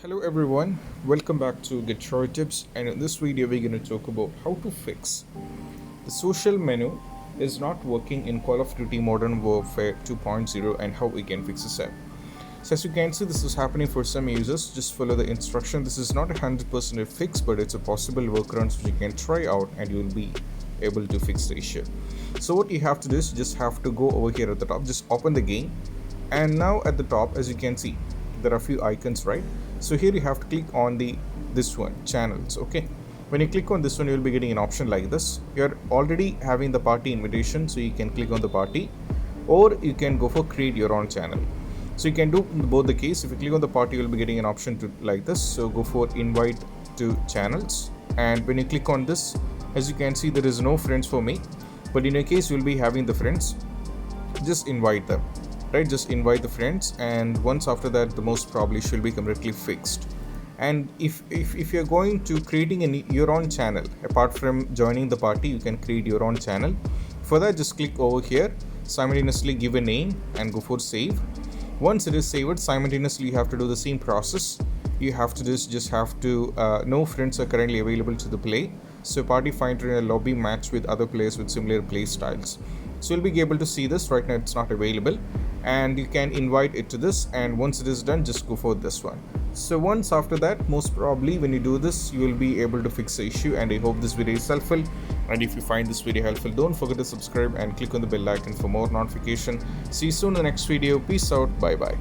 Hello everyone, welcome back to Get Troy Tips, and in this video we're going to talk about how to fix the social menu is not working in Call of Duty Modern Warfare 2.0 and how we can fix this up. So as you can see, this is happening for some users. Just follow the instruction. This is not a 100% fix, but it's a possible workaround which you can try out and you will be able to fix the issue. So what you have to do is you just have to go over here at the top, just open the game, and now at the top, as you can see, there are a few icons, right? So here you have to click on this one, channels. Okay, when you click on this one, you will be getting an option like this. You're already having the party invitation, so you can click on the party, or you can go for create your own channel. So you can do both the case. If you click on the party, you'll be getting an option to like this, so go for invite to channels, and when you click on this, as you can see, there is no friends for me, but in your case you'll be having the friends. Just invite them, right? Just invite the friends, and once after that, the most probably should be completely fixed. And if you're going to creating your own channel apart from joining the party, you can create your own channel. For that, just click over here, simultaneously give a name and go for save. Once it is saved, simultaneously you have to do the same process. You have to just have to no friends are currently available to the play, so party finder in a lobby match with other players with similar play styles. So you'll be able to see this. Right now it's not available, and you can invite it to this, and once it is done, just go for this one. So once after that, most probably when you do this, you will be able to fix the issue. And I hope this video is helpful, and if you find this video helpful, don't forget to subscribe and click on the bell icon for more notification. See you soon in the next video. Peace out. Bye bye.